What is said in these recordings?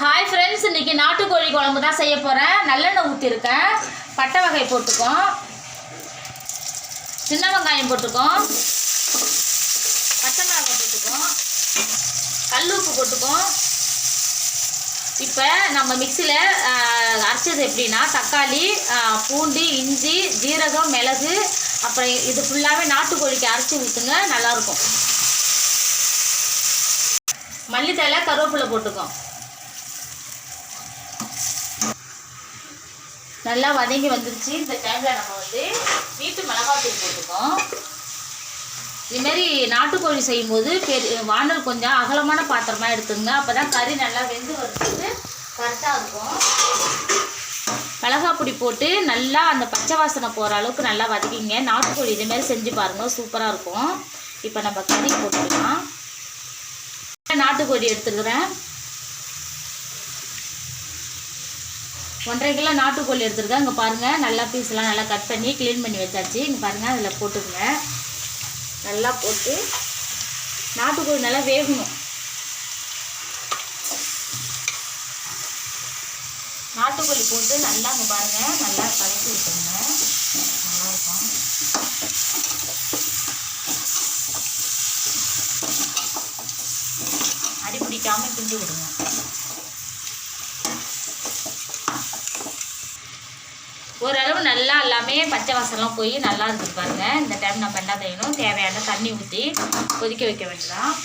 Hi friends, இன்றைக்கி நாட்டுக்கோழி குழம்பு தான் செய்ய போகிறேன். நல்லெண்ணெய் ஊற்றிருக்கேன். பட்டை வகை போட்டுக்கோம், சின்ன வெங்காயம் போட்டுக்கோம், பச்சை மிளகாய் போட்டுக்கோம், கல் உப்பு போட்டுக்கோம். இப்போ நம்ம மிக்சியில் அரைச்சது எப்படின்னா தக்காளி, பூண்டு, இஞ்சி, ஜீரகம், மிளகு, அப்புறம் இது ஃபுல்லாகவே நாட்டுக்கோழிக்கு அரைச்சி ஊற்றுங்க, நல்லாயிருக்கும். மல்லித்தழை, கருவேப்பிலை போட்டுக்கோம். நல்லா வதங்கி வந்துருச்சு. இந்த டைமில் நம்ம வீட்டு மிளகாத்தூள் போட்டுக்கோம். இதுமாரி நாட்டுக்கோழி செய்யும்போது வானல் கொஞ்சம் அகலமான பாத்திரமாக எடுத்துங்க. அப்போ தான் கறி நல்லா வெந்து வறுத்துட்டு கரெக்டாக இருக்கும். மிளகாய் பொடி போட்டு நல்லா அந்த பச்சை வாசனை போகிற அளவுக்கு நல்லா வதக்கிங்க. நாட்டுக்கோழி இதேமாரி செஞ்சு பாருங்கள், சூப்பராக இருக்கும். இப்போ நம்ம கறி போட்டுக்கலாம். நாட்டுக்கோழி எடுத்துக்கிறேன். 1.5 கிலோ நாட்டுக்கோழி எடுத்துருக்கேன். இங்கே பாருங்கள், நல்லா பீஸ்லாம் நல்லா கட் பண்ணி க்ளீன் பண்ணி வச்சாச்சு. இங்கே பாருங்கள், அதில் போட்டுக்கங்க. நல்லா போட்டு நாட்டுக்கோழி நல்லா வேகணும். நாட்டுக்கோழி போட்டு நல்லா இங்கே பாருங்கள், நல்லா கலக்கி விட்டுருங்க. நல்லாயிருக்கும். அடி பிடிக்காமல் கிண்டி விடுங்க. ஓரளவு நல்லா எல்லாமே பச்சை வாசம்லாம் போய் நல்லா இருக்குது பாருங்கள். இந்த டைம் நம்ம என்ன செய்யணும், தேவையான தண்ணி ஊற்றி கொதிக்க வைக்க வேண்டியதான்.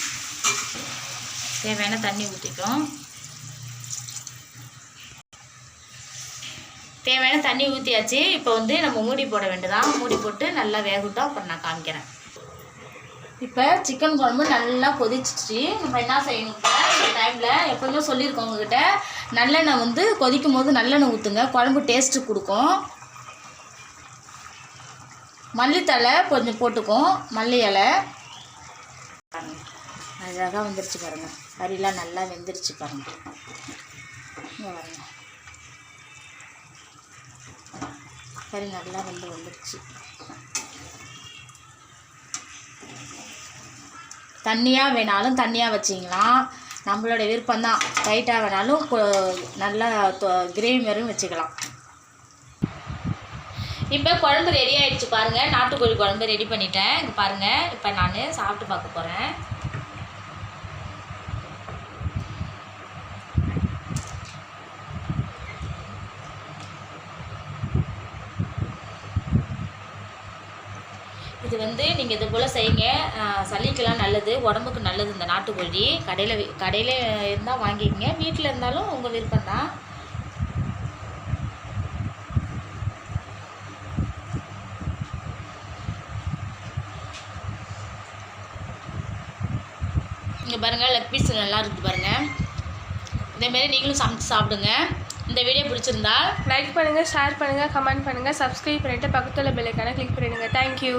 தேவையான தண்ணி ஊற்றிட்டோம். தேவையான தண்ணி ஊற்றியாச்சு. இப்போ நம்ம மூடி போட வேண்டியதான். மூடி போட்டு நல்லா வேகட்டும், அப்புறம் நான் காமிக்கிறேன். இப்போ சிக்கன் குழம்பு நல்லா கொதிச்சிச்சு. நம்ம என்ன செய்யணும், இந்த டைமில் எப்போதுமே சொல்லியிருக்கோம் உங்ககிட்ட, நல்லெண்ணெய் கொதிக்கும் போது நல்லெண்ணெய் ஊற்றுங்க, குழம்பு டேஸ்ட்டு கொடுக்கும். மல்லித்தழை கொஞ்சம் போட்டுக்கும், மல்லி இலை. அழகாக வெந்துருச்சு பாருங்கள். கறிலாம் நல்லா வெந்துருச்சு பாருங்கள். இங்கே பாருங்க, கறி நல்லா வந்துருச்சு. தண்ணியாக வேணாலும் தண்ணியாக வச்சிக்கலாம், நம்மளோட விருப்பம்தான். டைட்டாக வேணாலும் நல்லா கிரேவி மாதிரியும் வச்சுக்கலாம். இப்போ குழம்பு ரெடி ஆகிடுச்சு பாருங்கள். நாட்டுக்கோழி குழம்பு ரெடி பண்ணிட்டேன். இங்கே பாருங்கள், இப்போ நான் சாப்பிட்டு பார்க்க போகிறேன். இது நீங்கள் இது போல் செய்யுங்க. சளிக்கெல்லாம் நல்லது, உடம்புக்கு நல்லது. இந்த நாட்டுக்கோழி கடையில் இருந்தால் வாங்கிக்கங்க, வீட்டில் இருந்தாலும் உங்கள் விருப்பம்தான். இங்கே பாருங்கள், லெக் பீஸ் நல்லா இருக்குது பாருங்கள். இதேமாரி நீங்களும் சமைச்சு சாப்பிடுங்க. இந்த வீடியோ பிடிச்சிருந்தா லைக் பண்ணுங்கள், ஷேர் பண்ணுங்கள், கமெண்ட் பண்ணுங்கள், சப்ஸ்கிரைப் பண்ணிவிட்டு பக்கத்தில் பெல் ஐகானை கிளிக் பண்ணிடுங்க. தேங்க்யூ.